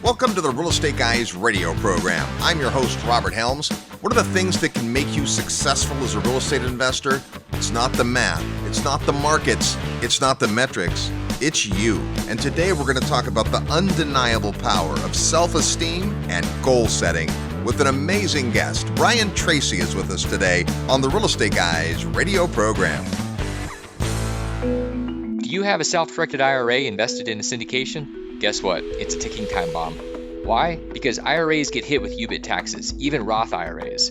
Welcome to the Real Estate Guys radio program. I'm your host, Robert Helms. What are the things that can make you successful as a real estate investor? It's not the math. It's not the markets. It's not the metrics. It's you. And today we're going to talk about the undeniable power of self-esteem and goal setting with an amazing guest. Brian Tracy is with us today on the Real Estate Guys radio program. Do you have a self-directed IRA invested in a syndication? Guess what? It's a ticking time bomb. Why? Because IRAs get hit with UBIT taxes, even Roth IRAs.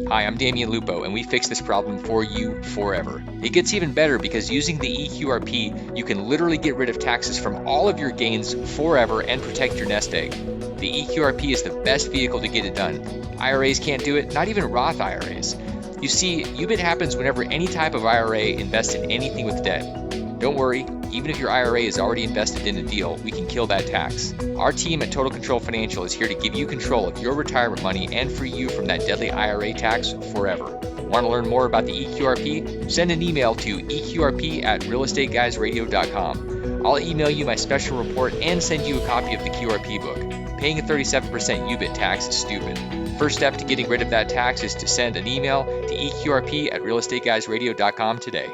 Hi, I'm Damian Lupo, and we fix this problem for you forever. It gets even better because using the EQRP, you can literally get rid of taxes from all of your gains forever and protect your nest egg. The EQRP is the best vehicle to get it done. IRAs can't do it, not even Roth IRAs. You see, UBIT happens whenever any type of IRA invests in anything with debt. Don't worry, even if your IRA is already invested in a deal, we can kill that tax. Our team at Total Control Financial is here to give you control of your retirement money and free you from that deadly IRA tax forever. Want to learn more about the EQRP? Send an email to eqrp@realestateguysradio.com. I'll email you my special report and send you a copy of the QRP book. Paying a 37% UBIT tax is stupid. First step to getting rid of that tax is to send an email to eqrp@realestateguysradio.com today.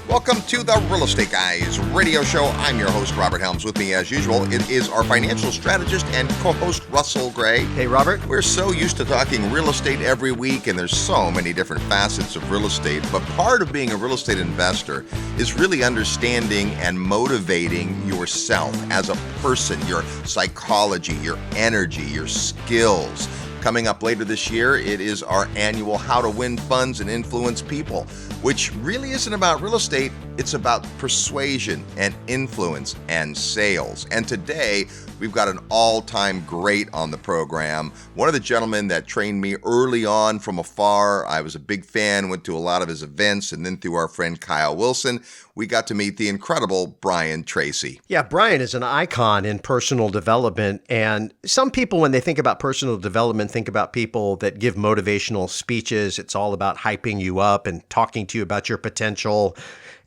Welcome to the Real Estate Guys radio show. I'm your host, Robert Helms. With me, as usual, it is our financial strategist and co-host, Russell Gray. Hey, Robert. We're so used to talking real estate every week, and there's so many different facets of real estate. But part of being a real estate investor is really understanding and motivating yourself as a person, your psychology, your energy, your skills. Coming up later this year, it is our annual How to Win Funds and Influence People, which really isn't about real estate. It's about persuasion and influence and sales. And today, we've got an all-time great on the program. One of the gentlemen that trained me early on from afar. I was a big fan, went to a lot of his events, and then through our friend Kyle Wilson, we got to meet the incredible Brian Tracy. Yeah, Brian is an icon in personal development. And some people, when they think about personal development, think about people that give motivational speeches. It's all about hyping you up and talking to you about your potential.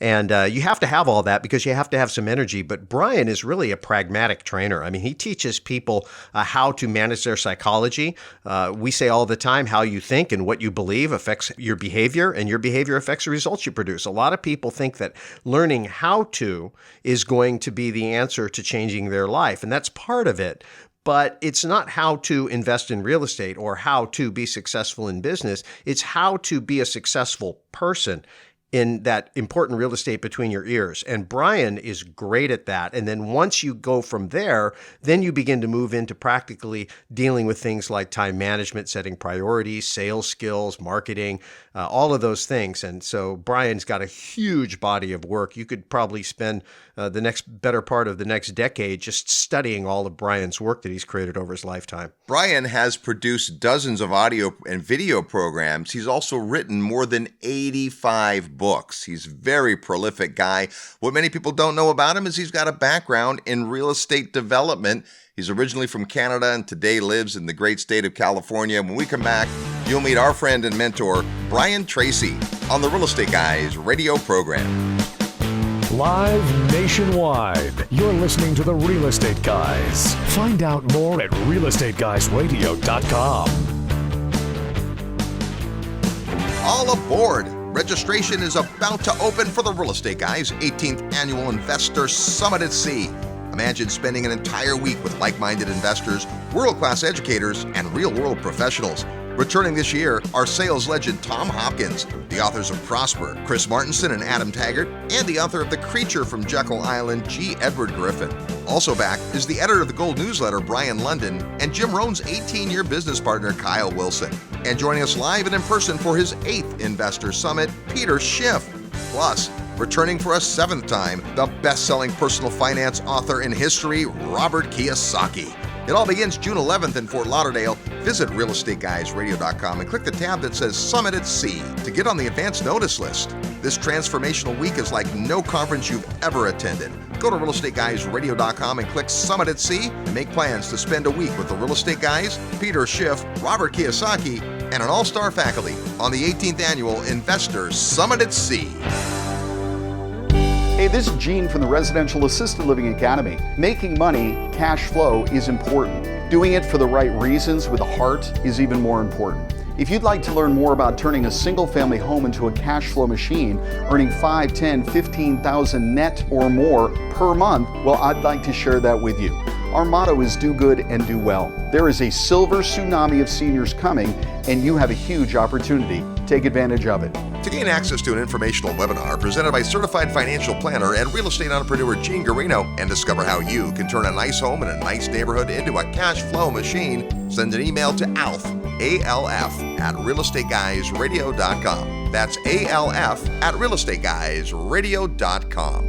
And you have to have all that because you have to have some energy. But Brian is really a pragmatic trainer. I mean, he teaches people how to manage their psychology. We say all the time, how you think and what you believe affects your behavior, and your behavior affects the results you produce. A lot of people think that learning how to is going to be the answer to changing their life, and that's part of it. But it's not how to invest in real estate or how to be successful in business. It's how to be a successful person in that important real estate between your ears. And Brian is great at that. And then once you go from there, then you begin to move into practically dealing with things like time management, setting priorities, sales skills, marketing, all of those things. And so Brian's got a huge body of work. You could probably spend the next better part of the next decade just studying all of Brian's work that he's created over his lifetime. Brian has produced dozens of audio and video programs. He's also written more than 85 books. He's a very prolific guy. What many people don't know about him is he's got a background in real estate development. He's originally from Canada and today lives in the great state of California. When we come back, you'll meet our friend and mentor, Brian Tracy, on the Real Estate Guys radio program. Live nationwide, you're listening to the Real Estate Guys. Find out more at realestateguysradio.com. All aboard! Registration is about to open for the Real Estate Guys 18th Annual Investor Summit at Sea. Imagine spending an entire week with like-minded investors, world-class educators, and real-world professionals. Returning this year are sales legend Tom Hopkins, the authors of Prosper, Chris Martenson and Adam Taggart, and the author of The Creature from Jekyll Island, G. Edward Griffin. Also back is the editor of the Gold Newsletter, Brian London, and Jim Rohn's 18-year business partner, Kyle Wilson. And joining us live and in person for his 8th Investor Summit, Peter Schiff. Plus, returning for a 7th time, the best-selling personal finance author in history, Robert Kiyosaki. It all begins June 11th in Fort Lauderdale. Visit realestateguysradio.com and click the tab that says Summit at Sea to get on the advance notice list. This transformational week is like no conference you've ever attended. Go to realestateguysradio.com and click Summit at Sea and make plans to spend a week with the Real Estate Guys, Peter Schiff, Robert Kiyosaki, and an all-star faculty on the 18th Annual Investors Summit at Sea. Hey, this is Gene from the Residential Assisted Living Academy. Making money, cash flow is important. Doing it for the right reasons with a heart is even more important. If you'd like to learn more about turning a single-family home into a cash flow machine, earning $5,000, $10,000, $15,000 net or more per month, well, I'd like to share that with you. Our motto is do good and do well. There is a silver tsunami of seniors coming, and you have a huge opportunity. Take advantage of it. To gain access to an informational webinar presented by certified financial planner and real estate entrepreneur Gene Garino, and discover how you can turn a nice home in a nice neighborhood into a cash flow machine, send an email to ALF, A-L-F, at realestateguysradio.com. That's A-L-F at realestateguysradio.com.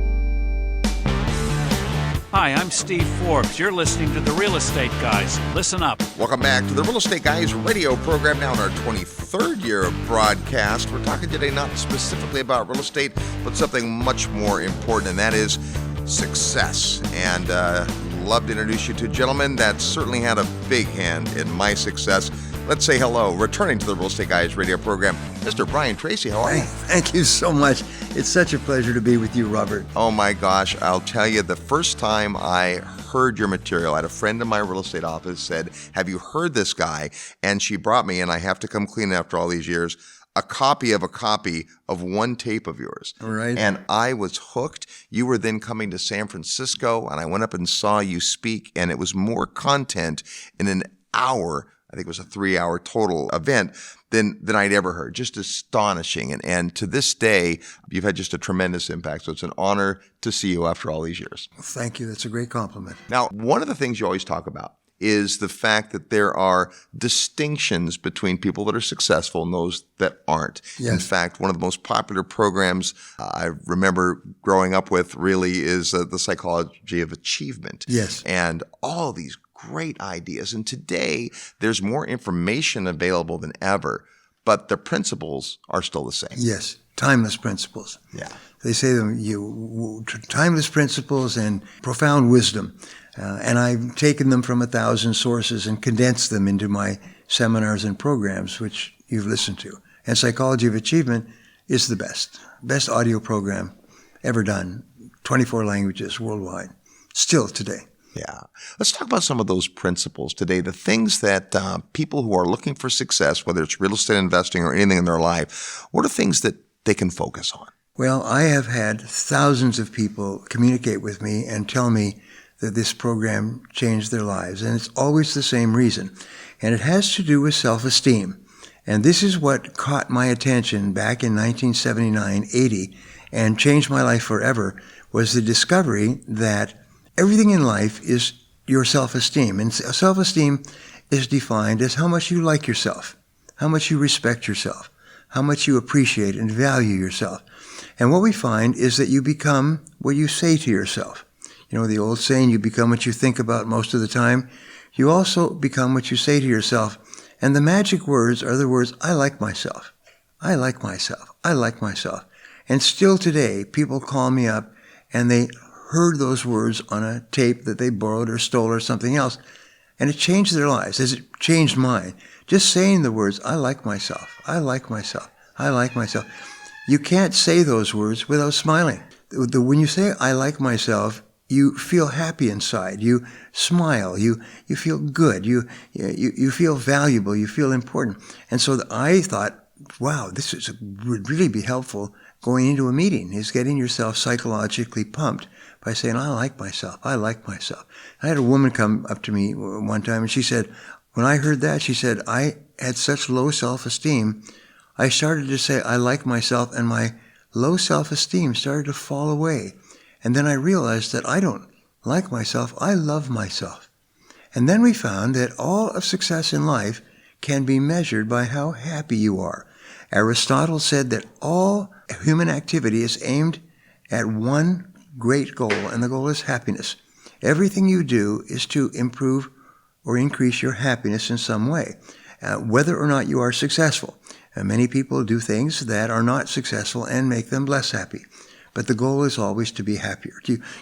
Hi, I'm Steve Forbes. You're listening to The Real Estate Guys. Listen up. Welcome back to the Real Estate Guys radio program, now in our 23rd year of broadcast. We're talking today not specifically about real estate, but something much more important, and that is success. And love to introduce you to a gentleman that certainly had a big hand in my success. Let's say hello, returning to the Real Estate Guys radio program, Mr. Brian Tracy. How are you? Thank you so much. It's such a pleasure to be with you, Robert. Oh my gosh, I'll tell you, the first time I heard your material, I had a friend in my real estate office said, have you heard this guy? And she brought me, and I have to come clean after all these years, a copy of one tape of yours. All right. And I was hooked. You were then coming to San Francisco, and I went up and saw you speak, and it was more content in an hour. I think it was a 3-hour total event than I'd ever heard. Just astonishing. And to this day, you've had just a tremendous impact. So it's an honor to see you after all these years. Well, thank you. That's a great compliment. Now, one of the things you always talk about is the fact that there are distinctions between people that are successful and those that aren't. Yes. In fact, one of the most popular programs I remember growing up with really is the psychology of achievement. Yes. And all these great ideas. And today, there's more information available than ever, but the principles are still the same. Yes. Timeless principles. Yeah. They say timeless principles and profound wisdom. And I've taken them from 1,000 sources and condensed them into my seminars and programs, which you've listened to. And Psychology of Achievement is the best audio program ever done, 24 languages worldwide, still today. Yeah. Let's talk about some of those principles today, the things that people who are looking for success, whether it's real estate investing or anything in their life, what are things that they can focus on? Well, I have had thousands of people communicate with me and tell me that this program changed their lives. And it's always the same reason. And it has to do with self-esteem. And this is what caught my attention back in 1979, 80, and changed my life forever, was the discovery that everything in life is your self-esteem. And self-esteem is defined as how much you like yourself, how much you respect yourself, how much you appreciate and value yourself. And what we find is that you become what you say to yourself. You know, the old saying, you become what you think about most of the time. You also become what you say to yourself. And the magic words are the words, I like myself. I like myself. I like myself. And still today, people call me up and they heard those words on a tape that they borrowed or stole or something else, and it changed their lives, as it changed mine. Just saying the words, I like myself, I like myself, I like myself. You can't say those words without smiling. When you say, I like myself, you feel happy inside. You smile. You feel good. You feel valuable. You feel important. And so I thought, wow, this would really be helpful going into a meeting, is getting yourself psychologically pumped by saying, I like myself. I like myself. I had a woman come up to me one time and she said, when I heard that, she said, I had such low self-esteem. I started to say, I like myself, and my low self-esteem started to fall away. And then I realized that I don't like myself. I love myself. And then we found that all of success in life can be measured by how happy you are. Aristotle said that all human activity is aimed at one great goal, and the goal is happiness. Everything you do is to improve or increase your happiness in some way, whether or not you are successful. Many people do things that are not successful and make them less happy. But the goal is always to be happier.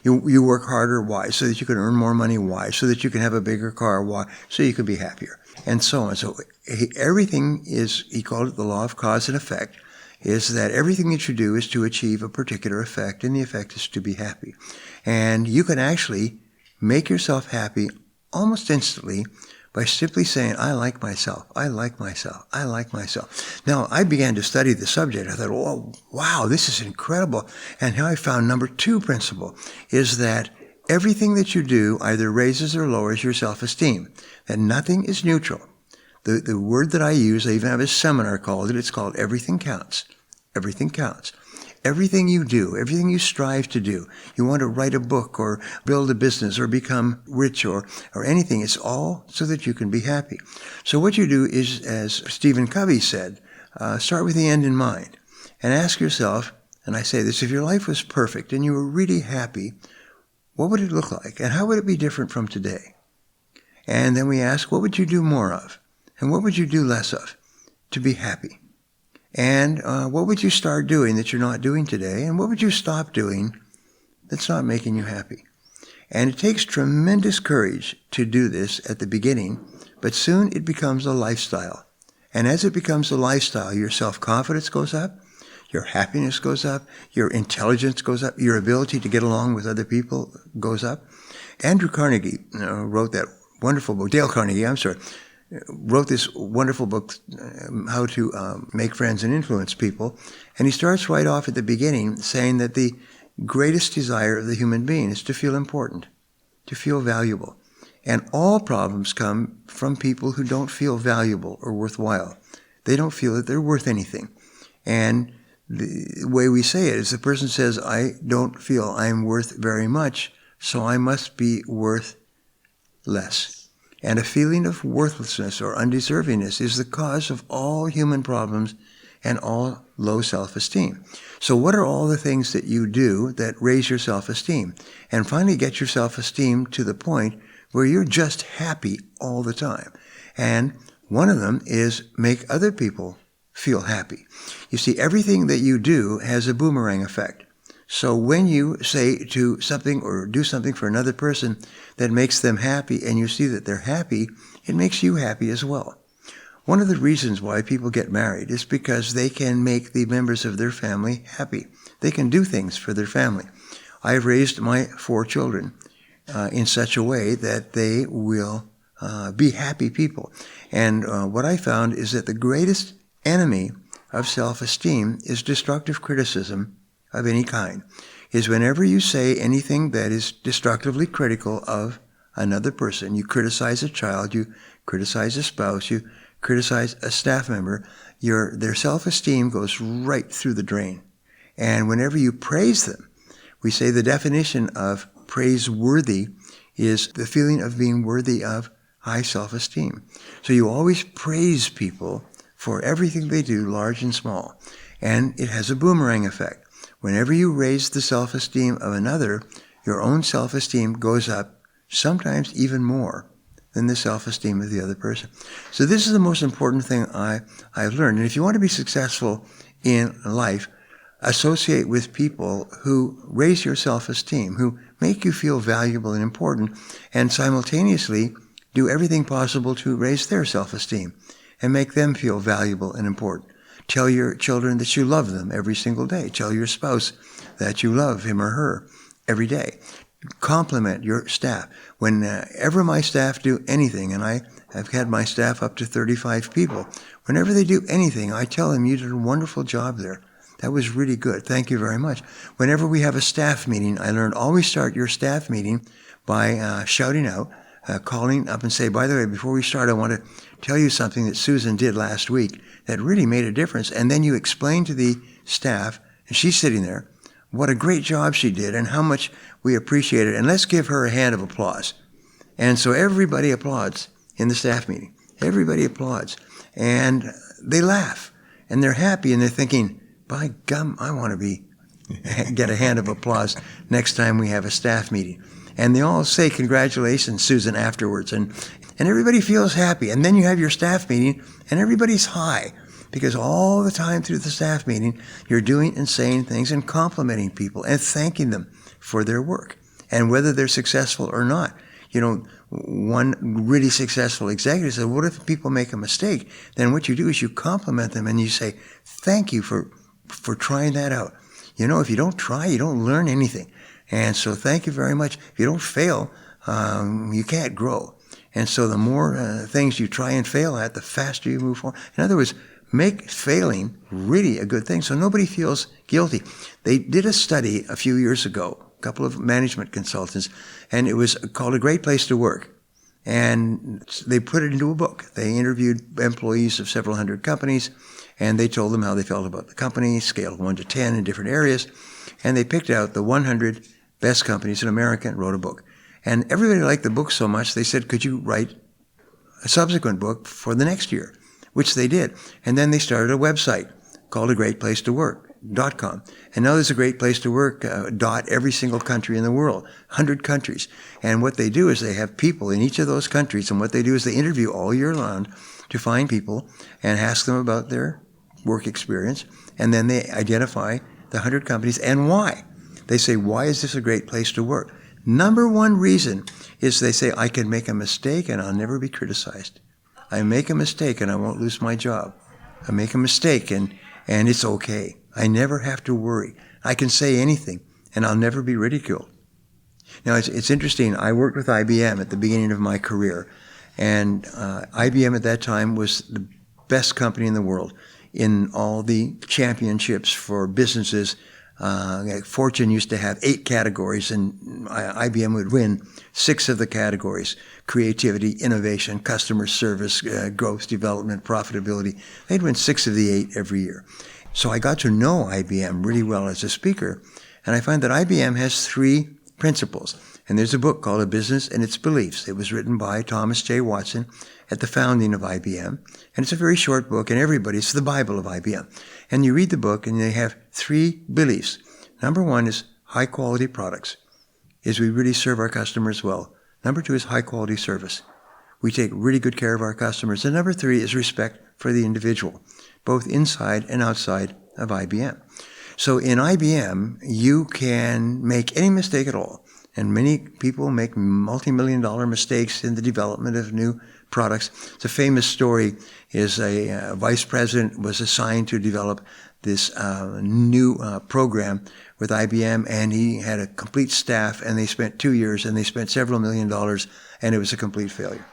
You work harder. Why? So that you can earn more money. Why? So that you can have a bigger car. Why? So you can be happier. And so on. So everything is, he called it the law of cause and effect, is that everything that you do is to achieve a particular effect, and the effect is to be happy. And you can actually make yourself happy almost instantly by simply saying, I like myself, I like myself, I like myself. Now, I began to study the subject. I thought, oh, wow, this is incredible. And here I found number 2 principle is that everything that you do either raises or lowers your self-esteem, that nothing is neutral. The word that I use, I even have a seminar called it, it's called Everything Counts. Everything counts. Everything you do, everything you strive to do, you want to write a book or build a business or become rich or anything, it's all so that you can be happy. So what you do is, as Stephen Covey said, start with the end in mind and ask yourself, and I say this, if your life was perfect and you were really happy, what would it look like? And how would it be different from today? And then we ask, what would you do more of? And what would you do less of to be happy? And what would you start doing that you're not doing today? And what would you stop doing that's not making you happy? And it takes tremendous courage to do this at the beginning, but soon it becomes a lifestyle. And as it becomes a lifestyle, your self-confidence goes up, your happiness goes up, your intelligence goes up, your ability to get along with other people goes up. Andrew Carnegie wrote that wonderful book, Dale Carnegie, wrote this wonderful book, How to Make Friends and Influence People. And he starts right off at the beginning saying that the greatest desire of the human being is to feel important, to feel valuable. And all problems come from people who don't feel valuable or worthwhile. They don't feel that they're worth anything. And the way we say it is the person says, I don't feel I'm worth very much, so I must be worth less. And a feeling of worthlessness or undeservingness is the cause of all human problems and all low self-esteem. So what are all the things that you do that raise your self-esteem? And finally get your self-esteem to the point where you're just happy all the time. And one of them is make other people feel happy. You see, everything that you do has a boomerang effect. So when you say to something or do something for another person that makes them happy and you see that they're happy, it makes you happy as well. One of the reasons why people get married is because they can make the members of their family happy. They can do things for their family. I've raised my 4 children in such a way that they will be happy people. And what I found is that the greatest enemy of self-esteem is destructive criticism of any kind, is whenever you say anything that is destructively critical of another person, you criticize a child, you criticize a spouse, you criticize a staff member, their self-esteem goes right through the drain. And whenever you praise them, we say the definition of praiseworthy is the feeling of being worthy of high self-esteem. So you always praise people for everything they do, large and small. And it has a boomerang effect. Whenever you raise the self-esteem of another, your own self-esteem goes up, sometimes even more than the self-esteem of the other person. So this is the most important thing I've learned. And if you want to be successful in life, associate with people who raise your self-esteem, who make you feel valuable and important, and simultaneously do everything possible to raise their self-esteem and make them feel valuable and important. Tell your children that you love them every single day. Tell your spouse that you love him or her every day. Compliment your staff. Whenever my staff do anything, and I have had my staff up to 35 people, whenever they do anything, I tell them, you did a wonderful job there. That was really good. Thank you very much. Whenever we have a staff meeting, I learned always start your staff meeting by shouting out, calling up and say, by the way, before we start, I want to tell you something that Susan did last week that really made a difference. And then you explain to the staff, and she's sitting there, what a great job she did and how much we appreciate it. And let's give her a hand of applause. And so everybody applauds in the staff meeting. Everybody applauds. And they laugh. And they're happy. And they're thinking, by gum, I want to get a hand of applause next time we have a staff meeting. And they all say, congratulations, Susan, afterwards. And everybody feels happy. And then you have your staff meeting, and everybody's high. Because all the time through the staff meeting, you're doing and saying things and complimenting people and thanking them for their work. And whether they're successful or not. You know, one really successful executive said, what if people make a mistake? Then what you do is you compliment them and you say, thank you for for trying that out. If you don't try, you don't learn anything. And so thank you very much. If you don't fail, you can't grow. And so the more things you try and fail at, the faster you move forward. In other words, make failing really a good thing so nobody feels guilty. They did a study a few years ago, a couple of management consultants, and it was called A Great Place to Work. And they put it into a book. They interviewed employees of several hundred companies, and they told them how they felt about the company, scale of 1 to 10 in different areas. And they picked out the 100 best companies in America and wrote a book. And everybody liked the book so much, they said, could you write a subsequent book for the next year? Which they did. And then they started a website called agreatplacetowork.com. And now there's a great place to work, every single country in the world, 100 countries. And what they do is they have people in each of those countries, and what they do is they interview all year round to find people and ask them about their work experience. And then they identify the 100 companies and why. They say, why is this a great place to work? Number one reason is they say, I can make a mistake and I'll never be criticized. I make a mistake and I won't lose my job. I make a mistake and it's okay. I never have to worry. I can say anything and I'll never be ridiculed. Now, it's interesting. I worked with IBM at the beginning of my career, and IBM at that time was the best company in the world in all the championships for businesses. Fortune used to have 8 categories, and IBM would win 6 of the categories: creativity, innovation, customer service, growth, development, profitability. They'd win 6 of the 8 every year. So I got to know IBM really well as a speaker, and I find that IBM has 3 principles. And there's a book called A Business and Its Beliefs. It was written by Thomas J. Watson at the founding of IBM. And it's a very short book, and it's the Bible of IBM. And you read the book, and they have 3 beliefs. Number 1 is high-quality products. We really serve our customers well. Number 2 is high-quality service. We take really good care of our customers. And number 3 is respect for the individual, both inside and outside of IBM. So in IBM, you can make any mistake at all. And many people make multi-million-dollar mistakes in the development of new products. It's a famous story is a vice president was assigned to develop this new program with IBM, and he had a complete staff, and they spent 2 years, and they spent several $1,000,000, and it was a complete failure.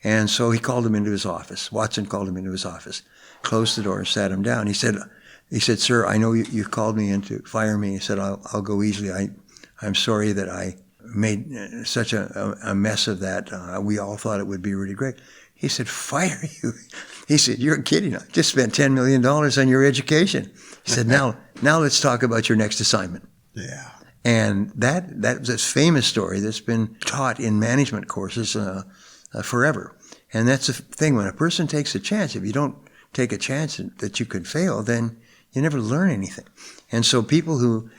And so he called him into his office. Watson called him into his office, closed the door, and sat him down. He said, sir, I know you called me in to fire me. He said, I'll go easily. I'm sorry that I made such a mess of that. We all thought it would be really great. He said, fire you? He said, you're kidding. I just spent $10 million on your education. He said, now let's talk about your next assignment. Yeah. And that's a famous story that's been taught in management courses forever. And that's the thing. When a person takes a chance, if you don't take a chance that you could fail, then you never learn anything. And so people who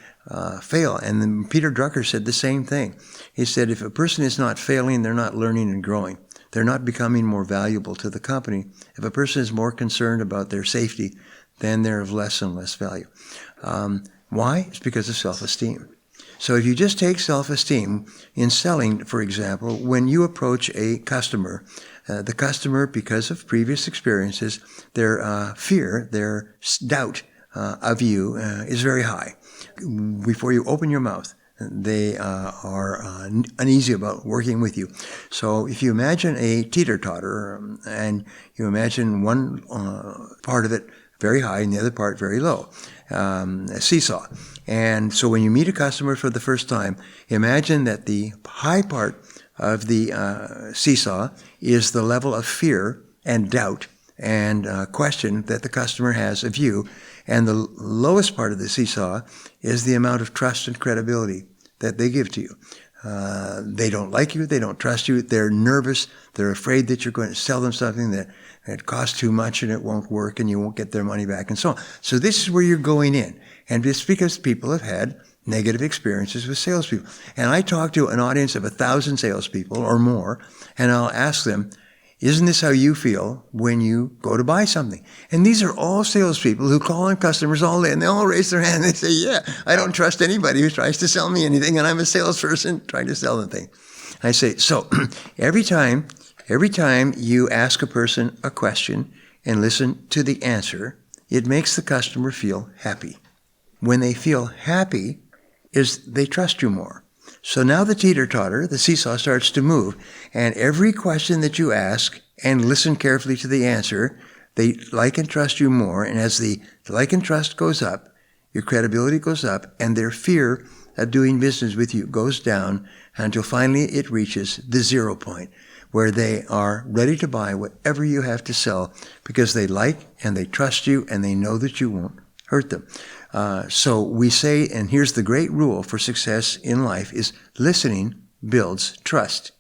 fail, and then Peter Drucker said the same thing. He said, if a person is not failing, they're not learning and growing. They're not becoming more valuable to the company. If a person is more concerned about their safety, then they're of less and less value. Why? It's because of self-esteem. So if you just take self-esteem in selling, for example, when you approach a customer, the customer, because of previous experiences, their fear, their doubt of you is very high. Before you open your mouth, they are uneasy about working with you. So if you imagine a teeter-totter, and you imagine one part of it very high and the other part very low, a seesaw. And so when you meet a customer for the first time, imagine that the high part of the seesaw is the level of fear and doubt and question that the customer has of you. And the lowest part of the seesaw is the amount of trust and credibility that they give to you. They don't like you. They don't trust you. They're nervous. They're afraid that you're going to sell them something that costs too much and it won't work and you won't get their money back and so on. So this is where you're going in. And it's because people have had negative experiences with salespeople. And I talk to an audience of 1,000 salespeople or more, and I'll ask them, isn't this how you feel when you go to buy something? And these are all salespeople who call on customers all day, and they all raise their hand and they say, yeah, I don't trust anybody who tries to sell me anything, and I'm a salesperson trying to sell them things. I say, so every time you ask a person a question and listen to the answer, It makes the customer feel happy. When they feel happy, they trust you more. So now the teeter-totter, the seesaw, starts to move. And every question that you ask and listen carefully to the answer, they like and trust you more. And as the like and trust goes up, your credibility goes up, and their fear of doing business with you goes down until finally it reaches the 0 point, where they are ready to buy whatever you have to sell because they like and they trust you and they know that you won't hurt them. So we say, and here's the great rule for success in life, is listening builds trust.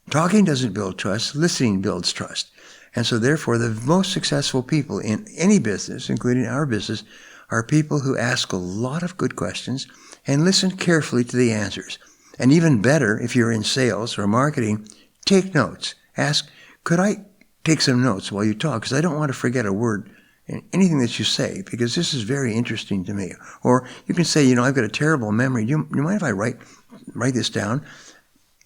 Talking doesn't build trust, listening builds trust. And so therefore, the most successful people in any business, including our business, are people who ask a lot of good questions and listen carefully to the answers. And even better, if you're in sales or marketing, take notes. Ask, could I take some notes while you talk? Because I don't want to forget a word in anything that you say, because this is very interesting to me. Or you can say, I've got a terrible memory. Do you mind if I write this down?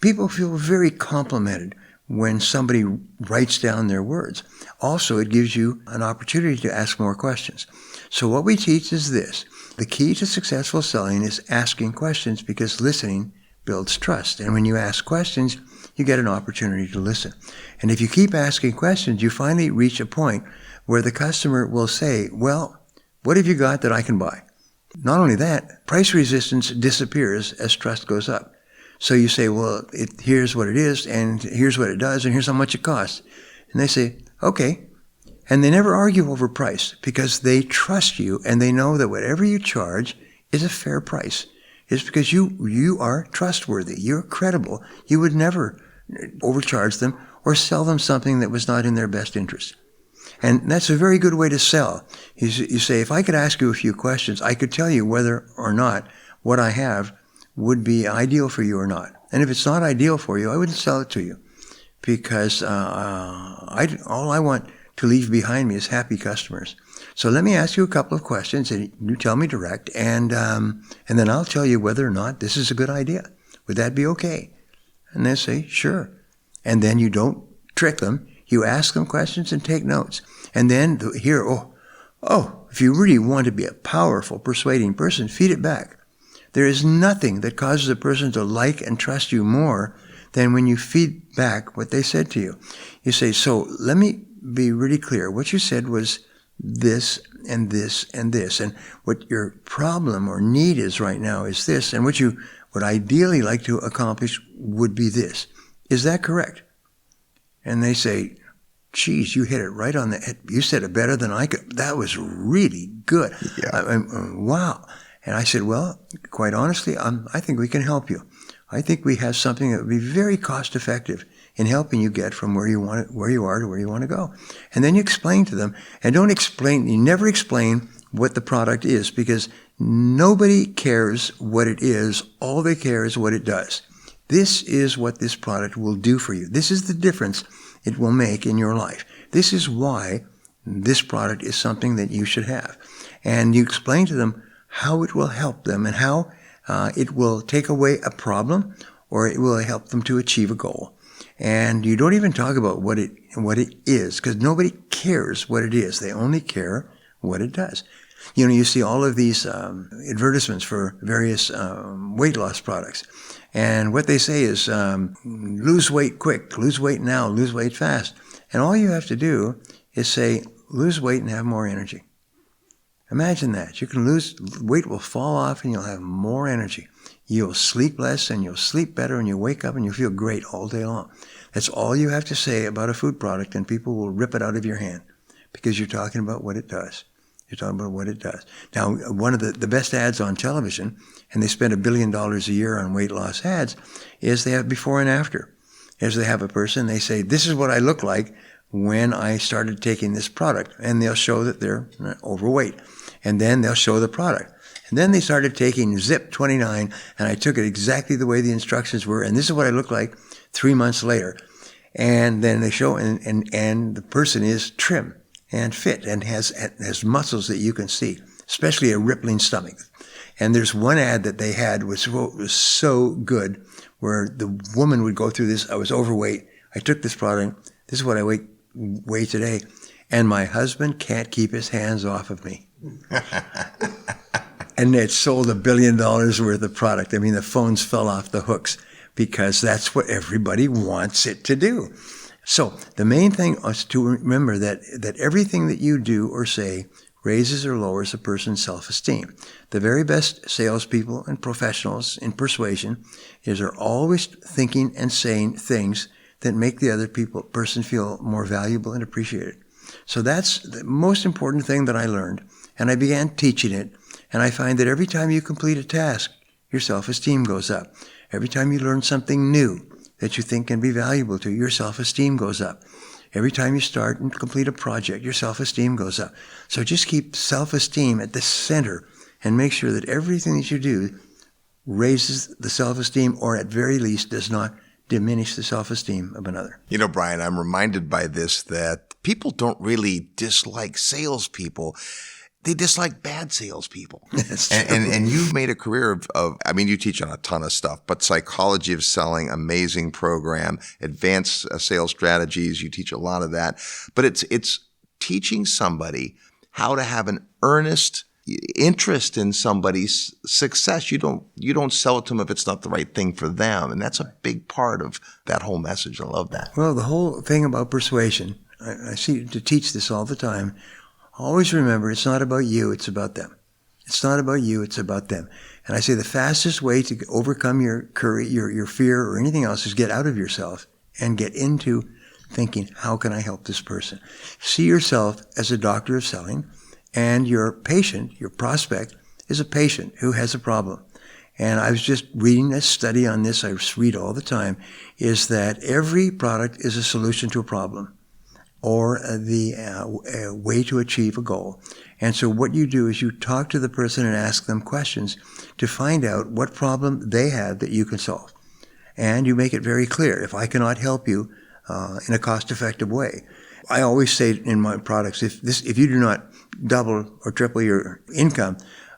People feel very complimented when somebody writes down their words. Also, it gives you an opportunity to ask more questions. So what we teach is this. The key to successful selling is asking questions, because listening builds trust. And when you ask questions, you get an opportunity to listen. And if you keep asking questions, you finally reach a point where the customer will say, well, what have you got that I can buy? Not only that, price resistance disappears as trust goes up. So you say, well, here's what it is, and here's what it does, and here's how much it costs. And they say, okay. And they never argue over price because they trust you and they know that whatever you charge is a fair price. It's because you are trustworthy. You're credible. You would never overcharge them or sell them something that was not in their best interest. And that's a very good way to sell. You say, if I could ask you a few questions, I could tell you whether or not what I have would be ideal for you or not. And if it's not ideal for you, I wouldn't sell it to you, because all I want to leave behind me is happy customers. So let me ask you a couple of questions, and you tell me direct, and then I'll tell you whether or not this is a good idea. Would that be okay? And they say, sure. And then you don't trick them. You ask them questions and take notes. And then if you really want to be a powerful, persuading person, feed it back. There is nothing that causes a person to like and trust you more than when you feed back what they said to you. You say, so let me be really clear. What you said was this and this and this. And what your problem or need is right now is this. And what you would ideally like to accomplish would be this. Is that correct? And they say, geez, you hit it right on the head. You said it better than I could. That was really good. Yeah. Wow. And I said, well, quite honestly, I think we can help you. I think we have something that would be very cost effective in helping you get from where you are to where you want to go. And then you explain to them, and you never explain what the product is, because nobody cares what it is. All they care is what it does. This is what this product will do for you. This is the difference it will make in your life. This is why this product is something that you should have. And you explain to them how it will help them and how it will take away a problem, or it will help them to achieve a goal. And you don't even talk about what it is, because nobody cares what it is. They only care what it does. You see all of these advertisements for various weight loss products. And what they say is, lose weight quick, lose weight now, lose weight fast. And all you have to do is say, lose weight and have more energy. Imagine that. You can weight will fall off and you'll have more energy. You'll sleep less and you'll sleep better, and you'll wake up and you'll feel great all day long. That's all you have to say about a food product, and people will rip it out of your hand because you're talking about what it does. You're talking about what it does. Now, one of the best ads on television, and they spend $1 billion a year on weight loss ads, is they have before and after. As they have a person, they say, this is what I look like when I started taking this product. And they'll show that they're overweight. And then they'll show the product. And then they started taking Zip 29, and I took it exactly the way the instructions were. And this is what I look like 3 months later. And then they show, and the person is trim and fit and has muscles that you can see, especially a rippling stomach. And there's one ad that they had which was so good, where the woman would go through this. I was overweight. I took this product. This is what I weigh today. And my husband can't keep his hands off of me. And it sold $1 billion worth of product. I mean, the phones fell off the hooks because that's what everybody wants it to do. So the main thing is to remember that everything that you do or say raises or lowers a person's self-esteem. The very best salespeople and professionals in persuasion are always thinking and saying things that make the other person feel more valuable and appreciated. So that's the most important thing that I learned, and I began teaching it, and I find that every time you complete a task, your self-esteem goes up. Every time you learn something new that you think can be valuable to you, your self-esteem goes up. Every time you start and complete a project, your self-esteem goes up. So just keep self-esteem at the center and make sure that everything that you do raises the self-esteem, or at very least does not diminish the self-esteem of another. You know, Brian, I'm reminded by this that people don't really dislike salespeople. They dislike bad salespeople. And you've made a career of, I mean, you teach on a ton of stuff, but psychology of selling, amazing program, advanced sales strategies. You teach a lot of that, but it's teaching somebody how to have an earnest interest in somebody's success. You don't sell it to them if it's not the right thing for them. And that's a big part of that whole message. I love that. Well, the whole thing about persuasion, I see to teach this all the time. Always remember, it's not about you, it's about them. It's not about you, it's about them. And I say the fastest way to overcome your fear or anything else is get out of yourself and get into thinking, how can I help this person? See yourself as a doctor of selling, and your patient, your prospect, is a patient who has a problem. And I was just reading a study on this, I read all the time, is that every product is a solution to a problem, or a way to achieve a goal. And so what you do is you talk to the person and ask them questions to find out what problem they have that you can solve. And you make it very clear, if I cannot help you in a cost-effective way. I always say in my products, if you do not double or triple your income,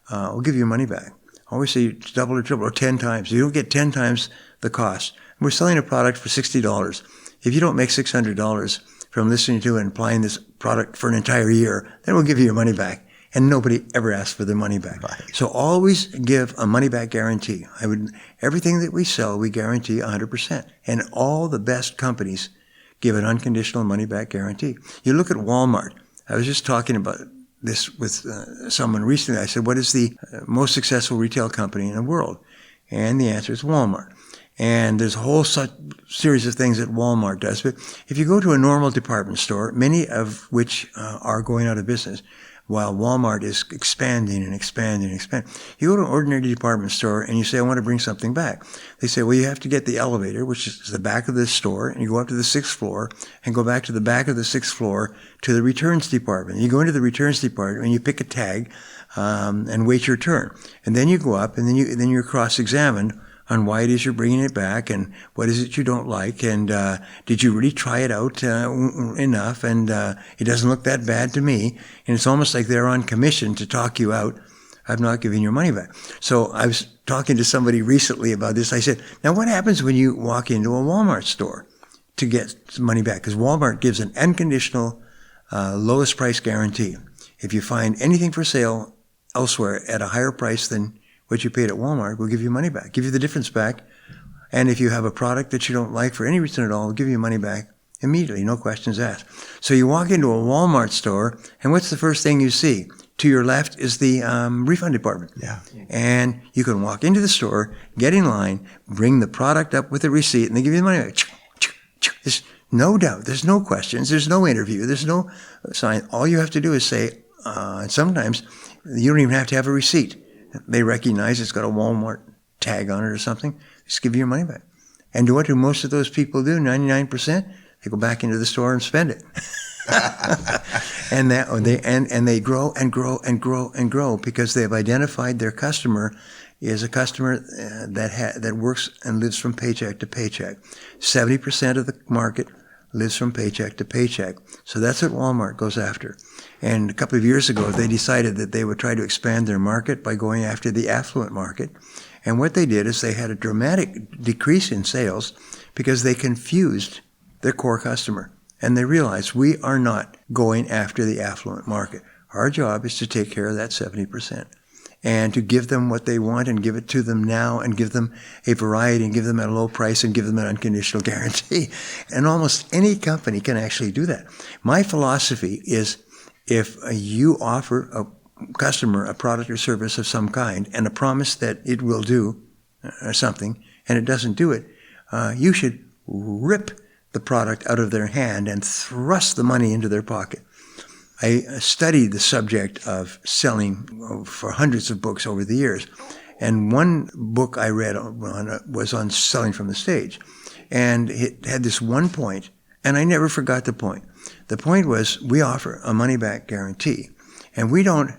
I'll give you your money back. I always say double or triple or 10 times. You don't get 10 times the cost. We're selling a product for $60. If you don't make $600 from listening to and applying this product for an entire year, then we'll give you your money back. And nobody ever asks for their money back. Right. So always give a money back guarantee. Everything that we sell, we guarantee 100%. And all the best companies give an unconditional money back guarantee. You look at Walmart. I was just talking about this with someone recently. I said, what is the most successful retail company in the world? And the answer is Walmart. And there's a whole series of things that Walmart does. But if you go to a normal department store, many of which are going out of business, while Walmart is expanding and expanding and expanding. You go to an ordinary department store and you say, I want to bring something back. They say, well, you have to get the elevator, which is the back of the store, and you go up to the 6th floor and go back to the back of the 6th floor to the returns department. You go into the returns department and you pick a tag and wait your turn. And then you go up and then you're cross-examined on why it is you're bringing it back and what is it you don't like, and did you really try it out enough, and it doesn't look that bad to me. And it's almost like they're on commission to talk you out of not giving your money back. So I was talking to somebody recently about this. I said, now what happens when you walk into a Walmart store to get some money back? Because Walmart gives an unconditional lowest price guarantee. If you find anything for sale elsewhere at a higher price than what you paid at Walmart, we'll give you money back, give you the difference back. And if you have a product that you don't like for any reason at all, we'll give you money back immediately, no questions asked. So you walk into a Walmart store, and what's the first thing you see? To your left is the refund department. Yeah. And you can walk into the store, get in line, bring the product up with a receipt, and they give you the money back. There's no doubt. There's no questions. There's no interview. There's no sign. All you have to do is say, and sometimes you don't even have to have a receipt. They recognize it's got a Walmart tag on it or something. Just give you your money back. And what do most of those people do? 99%? They go back into the store and spend it. and they grow and grow and grow and grow because they've identified their customer is a customer that works and lives from paycheck to paycheck. 70% of the market lives from paycheck to paycheck. So that's what Walmart goes after. And a couple of years ago, they decided that they would try to expand their market by going after the affluent market. And what they did is they had a dramatic decrease in sales because they confused their core customer. And they realize we are not going after the affluent market. Our job is to take care of that 70% and to give them what they want and give it to them now and give them a variety and give them at a low price and give them an unconditional guarantee. And almost any company can actually do that. My philosophy is if you offer a customer a product or service of some kind and a promise that it will do something and it doesn't do it, you should rip the product out of their hand and thrust the money into their pocket. I studied the subject of selling for hundreds of books over the years. And one book I read was on selling from the stage. And it had this one point, and I never forgot the point. The point was we offer a money-back guarantee, and we don't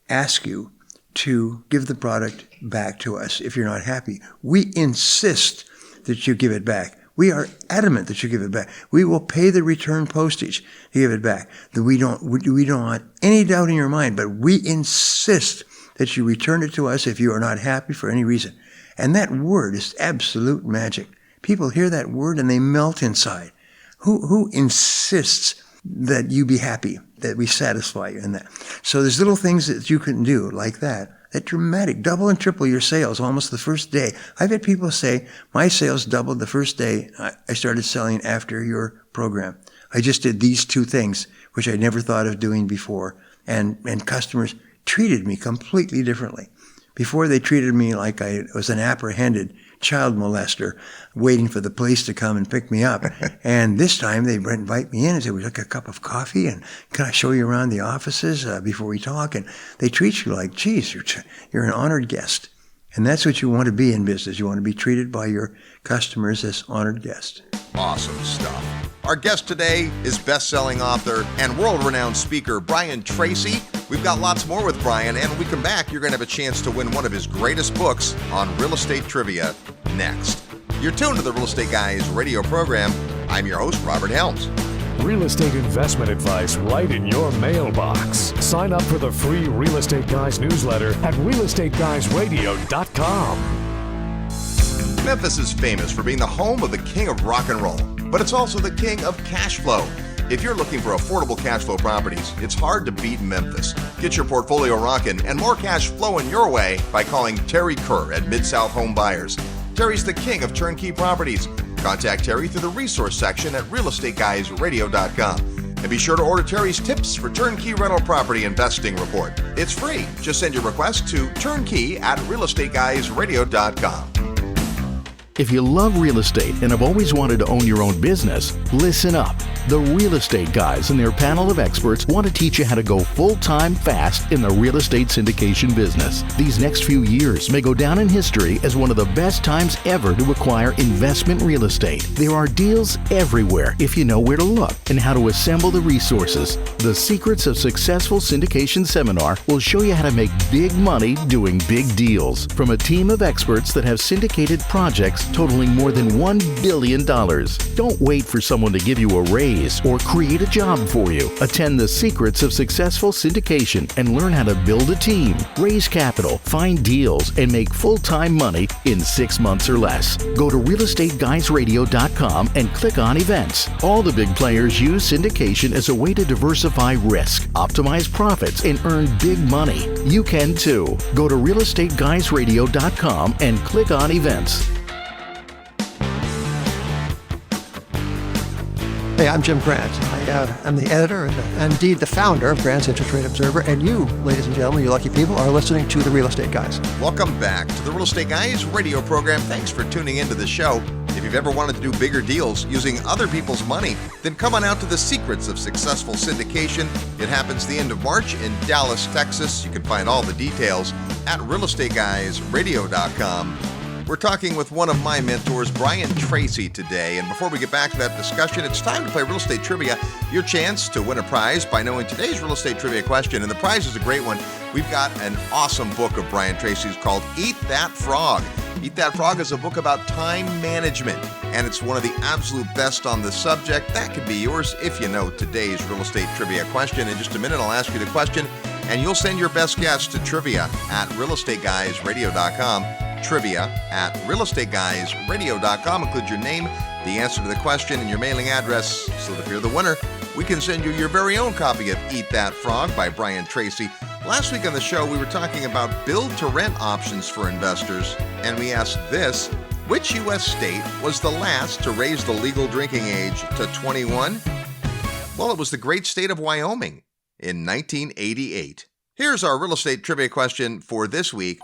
ask you to give the product back to us if you're not happy. We insist that you give it back. We are adamant that you give it back. We will pay the return postage to give it back. We don't want any doubt in your mind, but we insist that you return it to us if you are not happy for any reason. And that word is absolute magic. People hear that word and they melt inside. Who insists that you be happy, that we satisfy you in that? So there's little things that you can do like that dramatic, double and triple your sales almost the first day. I've had people say, my sales doubled the first day I started selling after your program. I just did these two things, which I never thought of doing before. And customers treated me completely differently. Before, they treated me like I was an apprehended child molester waiting for the police to come and pick me up. And this time they invite me in and say, would you like a cup of coffee? And can I show you around the offices before we talk? And they treat you like, geez, you're an honored guest. And that's what you want to be in business. You want to be treated by your customers as honored guests. Awesome stuff. Our guest today is best-selling author and world-renowned speaker Brian Tracy. We've got lots more with Brian, and when we come back, you're going to have a chance to win one of his greatest books on real estate trivia next. You're tuned to the Real Estate Guys radio program. I'm your host, Robert Helms. Real estate investment advice right in your mailbox. Sign up for the free Real Estate Guys newsletter at realestateguysradio.com. Memphis is famous for being the home of the king of rock and roll, but it's also the king of cash flow. If you're looking for affordable cash flow properties, it's hard to beat Memphis. Get your portfolio rocking and more cash flowing your way by calling Terry Kerr at Mid-South Home Buyers. Terry's the king of turnkey properties. Contact Terry through the resource section at realestateguysradio.com. And be sure to order Terry's tips for turnkey rental property investing report. It's free. Just send your request to turnkey@realestateguysradio.com. If you love real estate and have always wanted to own your own business, listen up. The Real Estate Guys and their panel of experts want to teach you how to go full-time fast in the real estate syndication business. These next few years may go down in history as one of the best times ever to acquire investment real estate. There are deals everywhere if you know where to look and how to assemble the resources. The Secrets of Successful Syndication seminar will show you how to make big money doing big deals from a team of experts that have syndicated projects totaling more than $1 billion. Don't wait for someone to give you a raise or create a job for you. Attend the Secrets of Successful Syndication and learn how to build a team, raise capital, find deals, and make full-time money in 6 months or less. Go to realestateguysradio.com and click on events. All the big players use syndication as a way to diversify risk, optimize profits, and earn big money. You can too. Go to realestateguysradio.com and click on events. Hey, I'm Jim Grant. I'm the editor and indeed the founder of Grant's Interest Rate Observer, and you, ladies and gentlemen, you lucky people, are listening to the Real Estate Guys. Welcome back to the Real Estate Guys radio program. Thanks for tuning into the show. If you've ever wanted to do bigger deals using other people's money, then come on out to the Secrets of Successful Syndication. It happens the end of March in Dallas, Texas. You can find all the details at realestateguysradio.com. We're talking with one of my mentors, Brian Tracy, today. And before we get back to that discussion, it's time to play Real Estate Trivia. Your chance to win a prize by knowing today's Real Estate Trivia question. And the prize is a great one. We've got an awesome book of Brian Tracy's called Eat That Frog. Eat That Frog is a book about time management, and it's one of the absolute best on the subject. That could be yours if you know today's Real Estate Trivia question. In just a minute, I'll ask you the question, and you'll send your best guess to trivia@realestateguysradio.com. Trivia@realestateguysradio.com. Include your name the answer to the question and your mailing address, so that if you're the winner, we can send you your very own copy of Eat That Frog by Brian Tracy. Last week on the show, we were talking about build-to-rent options for investors, and we asked this: which U.S. state was the last to raise the legal drinking age to 21? Well, it was the great state of Wyoming in 1988. Here's our real estate trivia question for this week.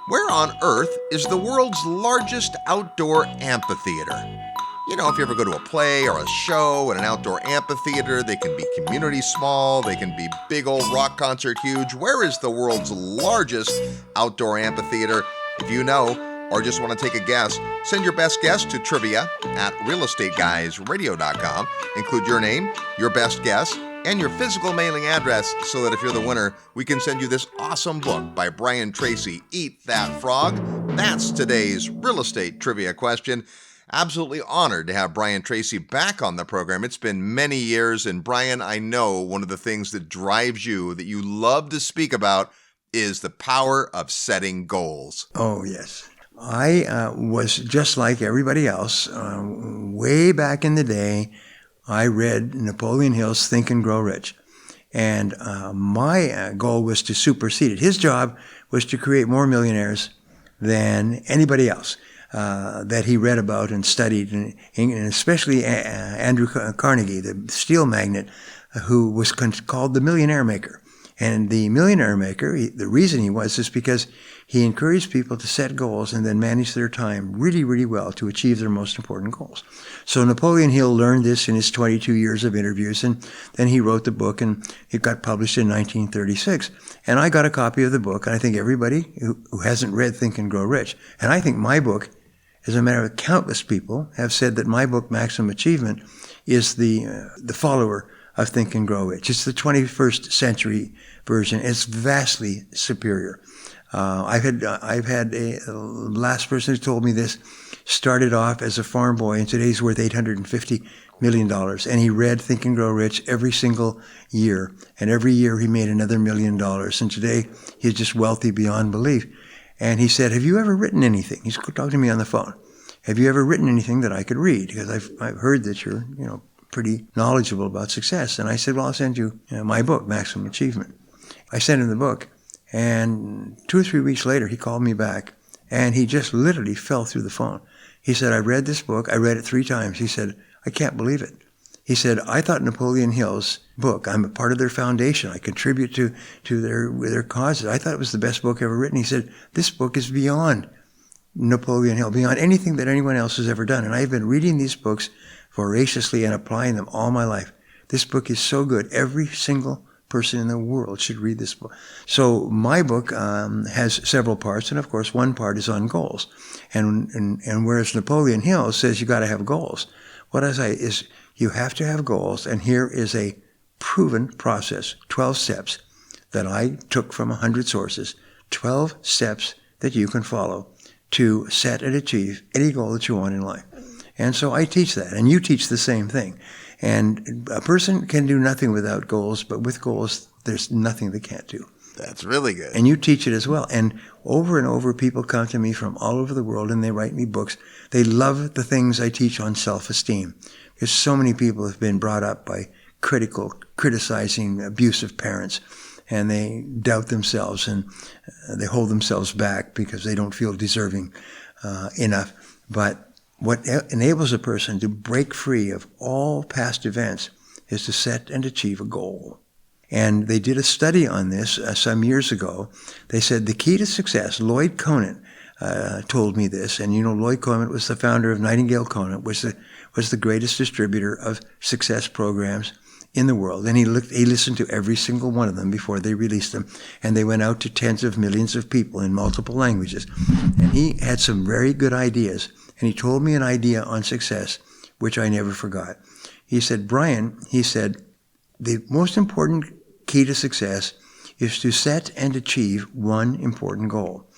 Where on earth is the world's largest outdoor amphitheater? You know, if you ever go to a play or a show at an outdoor amphitheater, they can be community small, they can be big old rock concert huge. Where is the world's largest outdoor amphitheater? If you know, or just want to take a guess, send your best guess to trivia@realestateguysradio.com. Include your name, your best guess, and your physical mailing address, so that if you're the winner, we can send you this awesome book by Brian Tracy, Eat That Frog. That's today's real estate trivia question. Absolutely honored to have Brian Tracy back on the program. It's been many years, and Brian, I know one of the things that drives you, that you love to speak about, is the power of setting goals. Oh, yes. I was just like everybody else. Way back in the day, I read Napoleon Hill's Think and Grow Rich. And my goal was to supersede it. His job was to create more millionaires than anybody else that he read about and studied, and especially Andrew Carnegie, the steel magnate, who was called the Millionaire Maker. And the Millionaire Maker, the reason he was is because he encouraged people to set goals and then manage their time really, really well to achieve their most important goals. So Napoleon Hill learned this in his 22 years of interviews, and then he wrote the book, and it got published in 1936. And I got a copy of the book, and I think everybody who hasn't read Think and Grow Rich, and I think my book, as a matter of countless people, have said that my book, Maximum Achievement, is the follower of Think and Grow Rich. It's the 21st century version. It's vastly superior. I've had a last person who told me this started off as a farm boy, and today's worth $850 million. And he read Think and Grow Rich every single year, and every year he made another $1 million. And today he's just wealthy beyond belief. And he said, "Have you ever written anything?" He's talking to me on the phone. "Have you ever written anything that I could read? Because I've heard that you're, pretty knowledgeable about success." And I said, "Well, I'll send you, my book, Maximum Achievement." I sent him the book, and 2 or 3 weeks later, he called me back, and he just literally fell through the phone. He said, "I read this book. I read it 3 times. He said, "I can't believe it." He said, "I thought Napoleon Hill's book, I'm a part of their foundation. I contribute to their causes. I thought it was the best book ever written." He said, "This book is beyond Napoleon Hill, beyond anything that anyone else has ever done. And I've been reading these books voraciously and applying them all my life. This book is so good. Every single person in the world should read this book." So my book has several parts, and of course one part is on goals. And whereas Napoleon Hill says you got to have goals, what I say is you have to have goals, and here is a proven process, 12 steps that I took from 100 sources, 12 steps that you can follow to set and achieve any goal that you want in life. And so I teach that, and you teach the same thing. And a person can do nothing without goals, but with goals, there's nothing they can't do. That's really good. And you teach it as well. And over, people come to me from all over the world, and they write me books. They love the things I teach on self-esteem, because so many people have been brought up by criticizing, abusive parents, and they doubt themselves, and they hold themselves back because they don't feel deserving enough. But what enables a person to break free of all past events is to set and achieve a goal. And they did a study on this some years ago. They said the key to success, Lloyd Conant told me this, and Lloyd Conant was the founder of Nightingale Conant, was the greatest distributor of success programs in the world. And he listened to every single one of them before they released them. And they went out to tens of millions of people in multiple languages. And he had some very good ideas. And he told me an idea on success, which I never forgot. He said, "Brian," he said, "the most important key to success is to set and achieve one important goal.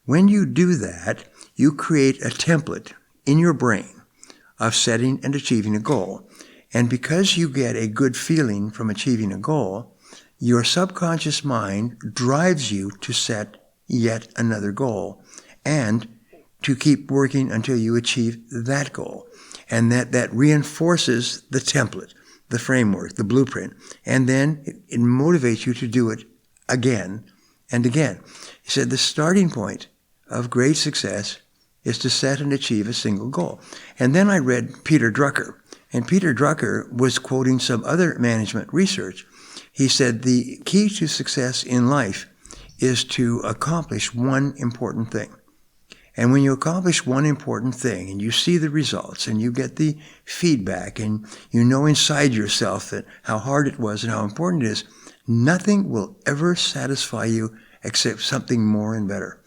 When you do that, you create a template in your brain of setting and achieving a goal. And because you get a good feeling from achieving a goal, your subconscious mind drives you to set yet another goal and to keep working until you achieve that goal. And that reinforces the template, the framework, the blueprint. And then it motivates you to do it again and again. He said the starting point of great success is to set and achieve a single goal. And then I read Peter Drucker. And Peter Drucker was quoting some other management research. He said the key to success in life is to accomplish one important thing. And when you accomplish one important thing and you see the results and you get the feedback and you know inside yourself that how hard it was and how important it is, nothing will ever satisfy you except something more and better.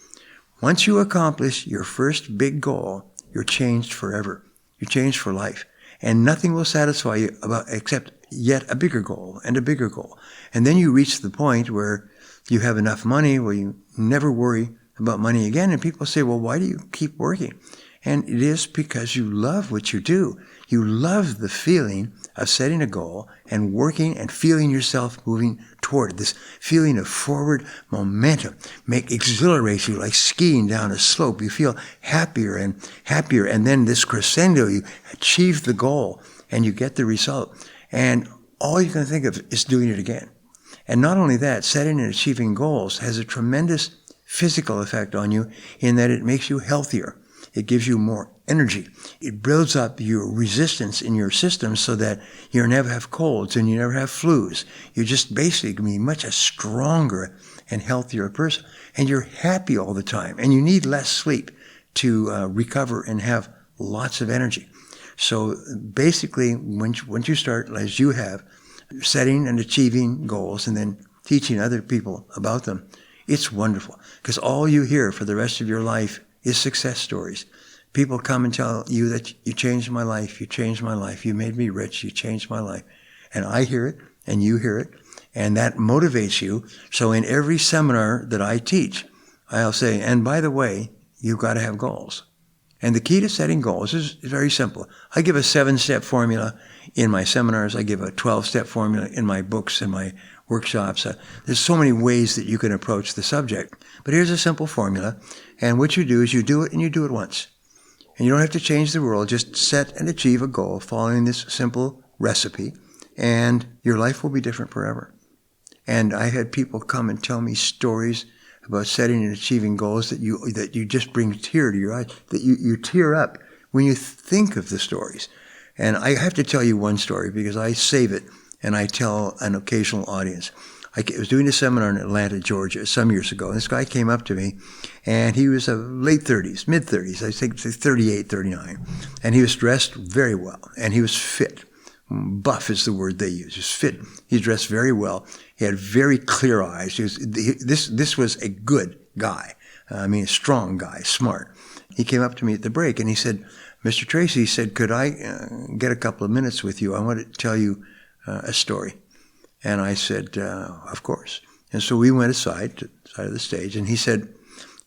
Once you accomplish your first big goal, you're changed forever. You're changed for life. And nothing will satisfy you except yet a bigger goal and a bigger goal. And then you reach the point where you have enough money where you never worry about money again. And people say, well, why do you keep working? And it is because you love what you do. You love the feeling of setting a goal and working and feeling yourself moving toward it. This feeling of forward momentum exhilarates you like skiing down a slope. You feel happier and happier. And then this crescendo, you achieve the goal and you get the result. And all you can think of is doing it again. And not only that, setting and achieving goals has a tremendous physical effect on you in that it makes you healthier. It gives you more energy. It builds up your resistance in your system so that you never have colds and you never have flus. You're just basically much a stronger and healthier person. And you're happy all the time. And you need less sleep to recover and have lots of energy. So basically, once you start, as you have, setting and achieving goals and then teaching other people about them, it's wonderful. Because all you hear for the rest of your life is success stories. People come and tell you that you changed my life, you changed my life, you made me rich, you changed my life. And I hear it, and you hear it, and that motivates you. So in every seminar that I teach, I'll say, and by the way, you've got to have goals. And the key to setting goals is very simple. I give a 7-step formula in my seminars. I give a 12-step formula in my books and my workshops. There's so many ways that you can approach the subject. But here's a simple formula. And what you do is you do it and you do it once. And you don't have to change the world. Just set and achieve a goal following this simple recipe. And your life will be different forever. And I had people come and tell me stories about setting and achieving goals that you just bring a tear to your eyes, that you tear up when you think of the stories. And I have to tell you one story because I save it and I tell an occasional audience. I was doing a seminar in Atlanta, Georgia, some years ago. And this guy came up to me, and he was late 30s, mid-30s, I think 38, 39. And he was dressed very well, and he was fit. Buff is the word they use. He was fit. He dressed very well. He had very clear eyes. This was a good guy. A strong guy, smart. He came up to me at the break, and he said, Mr. Tracy, he said, could I get a couple of minutes with you? I want to tell you a story. And I said, of course. And so we went aside to the side of the stage, and he said,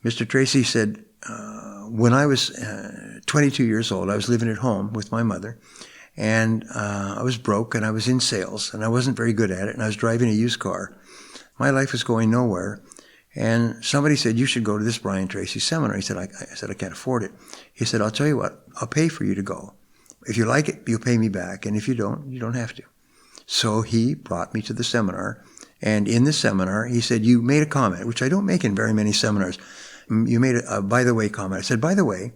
Mr. Tracy said, when I was 22 years old, I was living at home with my mother, and I was broke, and I was in sales, and I wasn't very good at it, and I was driving a used car. My life was going nowhere. And somebody said, you should go to this Brian Tracy seminar. He said, I said, I can't afford it. He said, I'll tell you what, I'll pay for you to go. If you like it, you'll pay me back. And if you don't have to. So he brought me to the seminar. And in the seminar, he said, you made a comment, which I don't make in very many seminars. You made a by the way comment. I said, by the way,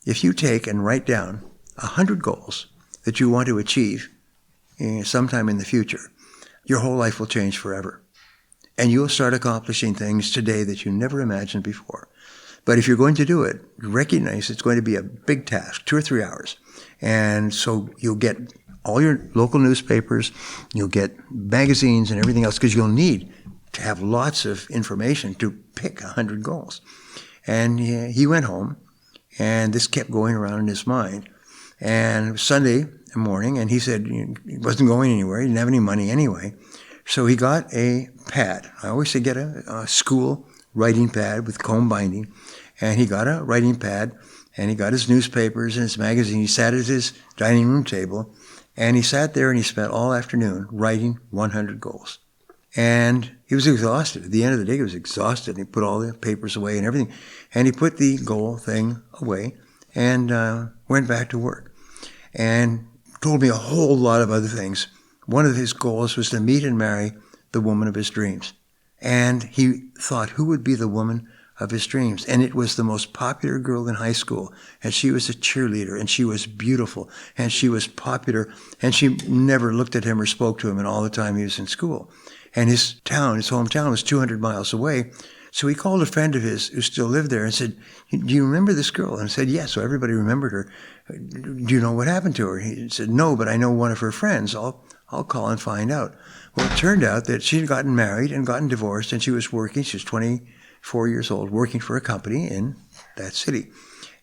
if you take and write down 100 goals that you want to achieve sometime in the future, your whole life will change forever. And you'll start accomplishing things today that you never imagined before. But if you're going to do it, recognize it's going to be a big task, 2 or 3 hours. And so you'll get all your local newspapers, you'll get magazines and everything else, because you'll need to have lots of information to pick 100 goals. And he went home, and this kept going around in his mind. And it was Sunday morning, and he said he wasn't going anywhere. He didn't have any money anyway. So he got a pad. I always say get a school writing pad with comb binding. And he got a writing pad, and he got his newspapers and his magazine. He sat at his dining room table, and he sat there and he spent all afternoon writing 100 goals. And he was exhausted. At the end of the day, he was exhausted. And he put all the papers away and everything. And he put the goal thing away and went back to work. and told me a whole lot of other things. One of his goals was to meet and marry the woman of his dreams. And he thought, who would be the woman of his dreams? And it was the most popular girl in high school. And she was a cheerleader, and she was beautiful, and she was popular, and she never looked at him or spoke to him in all the time he was in school. And his hometown was 200 miles away. So he called a friend of his who still lived there and said, do you remember this girl? And I said, yes. So everybody remembered her. Do you know what happened to her? He said, no, but I know one of her friends. I'll call and find out. Well, it turned out that she had gotten married and gotten divorced, and she was working. She was 24 years old, working for a company in that city.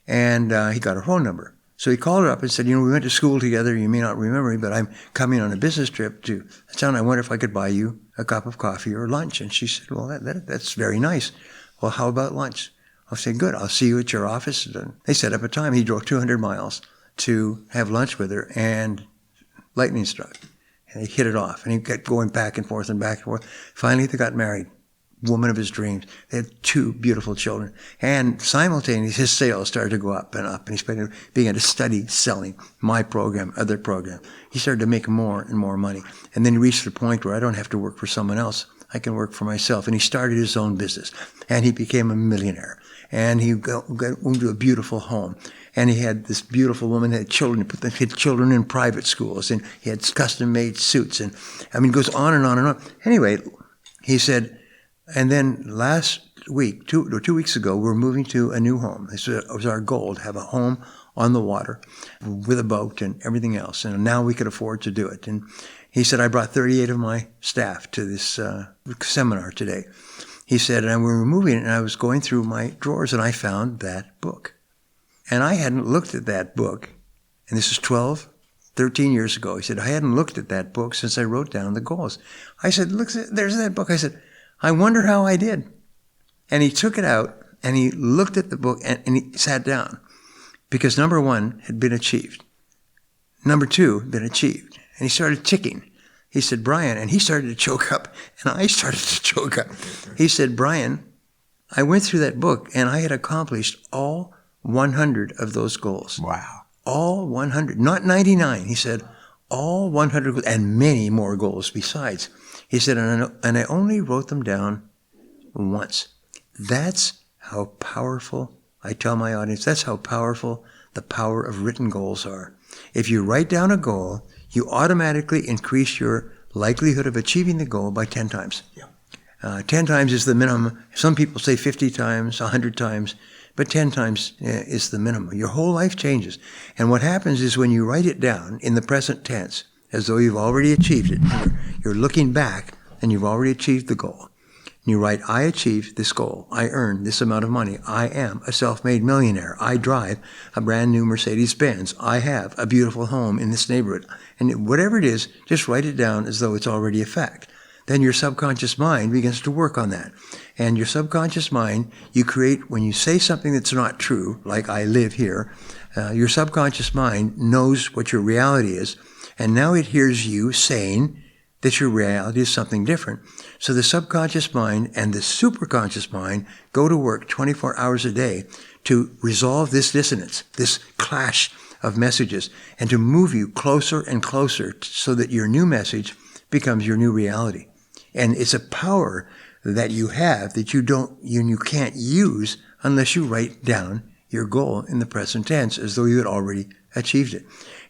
And he got her phone number. So he called her up and said, we went to school together. You may not remember me, but I'm coming on a business trip to town. I wonder if I could buy you a cup of coffee or lunch. And she said, well, that's very nice. Well, how about lunch? I said, good. I'll see you at your office. And they set up a time. He drove 200 miles to have lunch with her, and lightning struck. And they hit it off. And he kept going back and forth and back and forth. Finally, they got married. Woman of his dreams. They had 2 beautiful children. And simultaneously, his sales started to go up and up. And he began to study selling my program, other program. He started to make more and more money. And then he reached the point where I don't have to work for someone else. I can work for myself. And he started his own business. And he became a millionaire. And he got into a beautiful home. And he had this beautiful woman, had children. He put the children in private schools. And he had custom-made suits. And it goes on and on and on. Anyway, he said, and then last week, 2 weeks ago, we're moving to a new home. This was our goal, to have a home on the water with a boat and everything else. And now we could afford to do it. And he said, I brought 38 of my staff to this seminar today. He said, and we were moving, and I was going through my drawers, and I found that book. And I hadn't looked at that book, and this is 13 years ago. He said, I hadn't looked at that book since I wrote down the goals. I said, look, there's that book. I said, I wonder how I did. And he took it out, and he looked at the book, and he sat down. Because number 1 had been achieved. Number 2 had been achieved. And he started ticking. He said, Brian, and he started to choke up, and I started to choke up. He said, Brian, I went through that book, and I had accomplished all 100 of those goals. Wow. All 100, not 99. He said, all 100, and many more goals besides. He said, and I only wrote them down once. That's how powerful, I tell my audience, that's how powerful the power of written goals are. If you write down a goal, you automatically increase your likelihood of achieving the goal by 10 times. Yeah. 10 times is the minimum. Some people say 50 times, 100 times, but 10 times is the minimum. Your whole life changes. And what happens is when you write it down in the present tense, as though you've already achieved it, you're looking back and you've already achieved the goal. And you write, I achieved this goal. I earned this amount of money. I am a self-made millionaire. I drive a brand new Mercedes-Benz. I have a beautiful home in this neighborhood. And whatever it is, just write it down as though it's already a fact. Then your subconscious mind begins to work on that. And your subconscious mind, you create, when you say something that's not true, like I live here, your subconscious mind knows what your reality is. And now it hears you saying that your reality is something different. So the subconscious mind and the superconscious mind go to work 24 hours a day to resolve this dissonance, this clash of messages, and to move you closer and closer so that your new message becomes your new reality. And it's a power that you have that you can't use unless you write down your goal in the present tense as though you had already achieved it.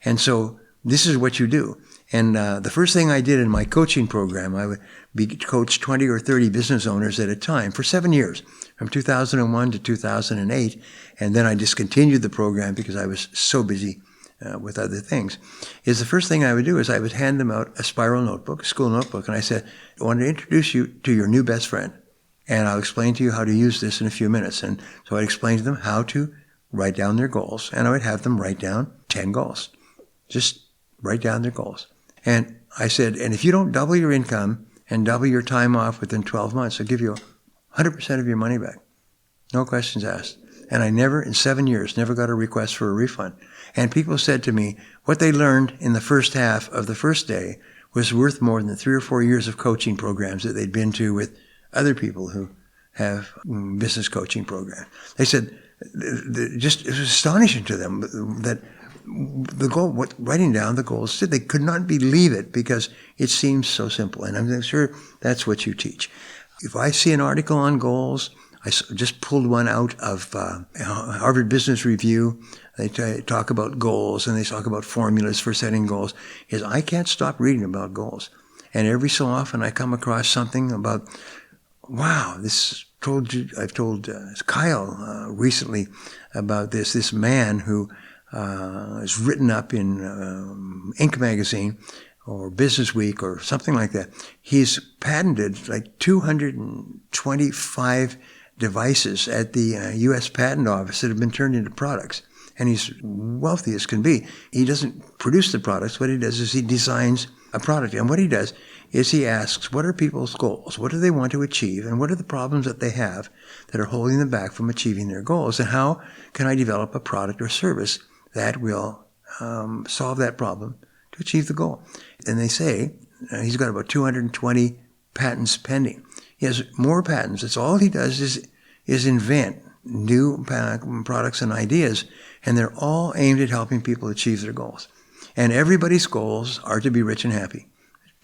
And so this is what you do. And the first thing I did in my coaching program, I would coach 20 or 30 business owners at a time for 7 years, from 2001 to 2008. And then I discontinued the program because I was so busy with other things. The first thing I would do is I would hand them out a spiral notebook, a school notebook, and I said, I want to introduce you to your new best friend. And I'll explain to you how to use this in a few minutes. And so I'd explain to them how to write down their goals. And I would have them write down 10 goals. Just write down their goals. And I said, and if you don't double your income and double your time off within 12 months, I'll give you 100% of your money back. No questions asked. And I never, in 7 years, never got a request for a refund. And people said to me, what they learned in the first half of the first day was worth more than 3 or 4 years of coaching programs that they'd been to with other people who have business coaching programs. They said, it was astonishing to them that the goal, writing down the goals, they could not believe it because it seems so simple. And I'm sure that's what you teach. If I see an article on goals, I just pulled one out of Harvard Business Review. They talk about goals and they talk about formulas for setting goals. I can't stop reading about goals. And every so often I come across something about, wow, I've told Kyle recently about this man who is written up in Inc. magazine or Business Week or something like that. He's patented like 225 devices at the U.S. Patent Office that have been turned into products. And he's wealthy as can be. He doesn't produce the products. What he does is he designs a product. And what he does is he asks, what are people's goals? What do they want to achieve? And what are the problems that they have that are holding them back from achieving their goals? And how can I develop a product or service that will solve that problem to achieve the goal? And they say he's got about 220 patents pending. He has more patents. It's all he does is invent new products and ideas, and they're all aimed at helping people achieve their goals. And everybody's goals are to be rich and happy.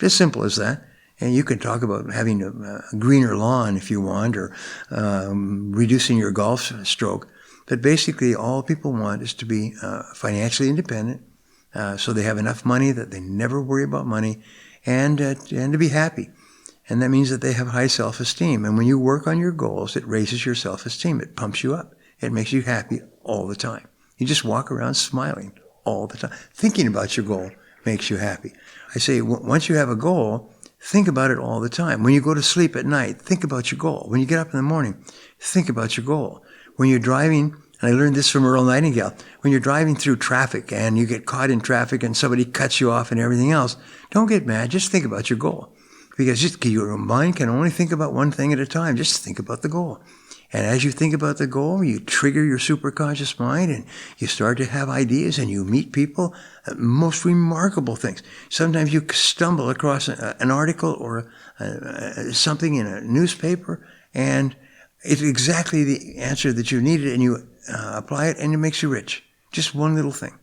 As simple as that. And you can talk about having a greener lawn if you want, or reducing your golf stroke. But basically, all people want is to be financially independent, so they have enough money that they never worry about money, and to be happy. And that means that they have high self-esteem. And when you work on your goals, it raises your self-esteem. It pumps you up. It makes you happy all the time. You just walk around smiling all the time. Thinking about your goal makes you happy. I say, once you have a goal, think about it all the time. When you go to sleep at night, think about your goal. When you get up in the morning, think about your goal. When you're driving, and I learned this from Earl Nightingale, when you're driving through traffic and you get caught in traffic and somebody cuts you off and everything else, don't get mad. Just think about your goal. Because your mind can only think about one thing at a time. Just think about the goal. And as you think about the goal, you trigger your superconscious mind and you start to have ideas and you meet people, most remarkable things. Sometimes you stumble across an article or something in a newspaper and it's exactly the answer that you needed, and you apply it and it makes you rich. Just one little thing.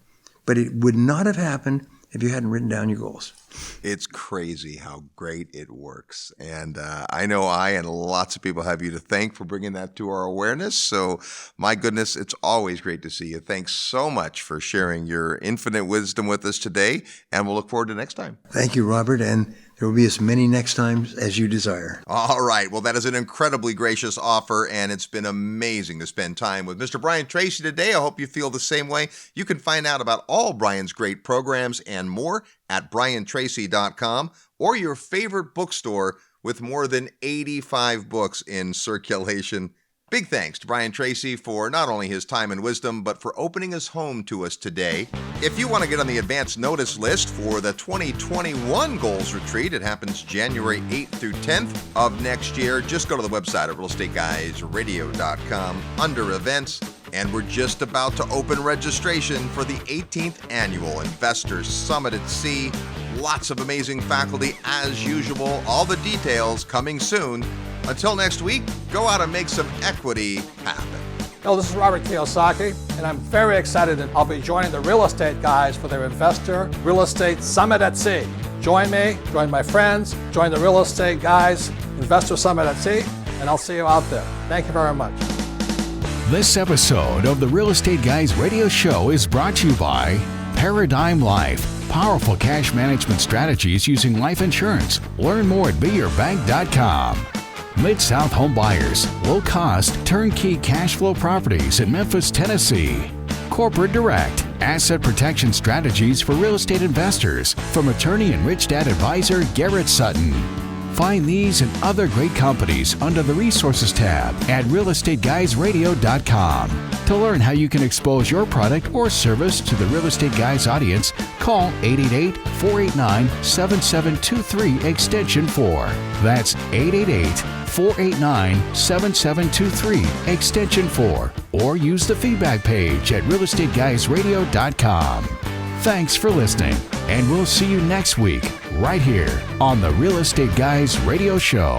But it would not have happened if you hadn't written down your goals. It's crazy how great it works. And I know I and lots of people have you to thank for bringing that to our awareness. So my goodness, it's always great to see you. Thanks so much for sharing your infinite wisdom with us today. And we'll look forward to next time. Thank you, Robert. And there will be as many next times as you desire. All right. Well, that is an incredibly gracious offer, and it's been amazing to spend time with Mr. Brian Tracy today. I hope you feel the same way. You can find out about all Brian's great programs and more at briantracy.com or your favorite bookstore with more than 85 books in circulation. Big thanks to Brian Tracy for not only his time and wisdom, but for opening his home to us today. If you want to get on the advance notice list for the 2021 Goals Retreat, it happens January 8th through 10th of next year. Just go to the website at realestateguysradio.com under events. And we're just about to open registration for the 18th Annual Investors Summit at Sea. Lots of amazing faculty as usual. All the details coming soon. Until next week, go out and make some equity happen. Hello, this is Robert Kiyosaki, and I'm very excited that I'll be joining the Real Estate Guys for their Investor Real Estate Summit at Sea. Join me, join my friends, join the Real Estate Guys Investor Summit at Sea, and I'll see you out there. Thank you very much. This episode of the Real Estate Guys radio show is brought to you by Paradigm Life. Powerful cash management strategies using life insurance. Learn more at beyourbank.com. Mid-South Home Buyers. Low-cost, turnkey cash flow properties in Memphis, Tennessee. Corporate Direct. Asset protection strategies for real estate investors from attorney and rich dad advisor Garrett Sutton. Find these and other great companies under the Resources tab at realestateguysradio.com. To learn how you can expose your product or service to the Real Estate Guys audience, call 888-489-7723 extension 4. That's 888-489-7723 extension 4. Or use the feedback page at realestateguysradio.com. Thanks for listening, and we'll see you next week right here on the Real Estate Guys Radio Show.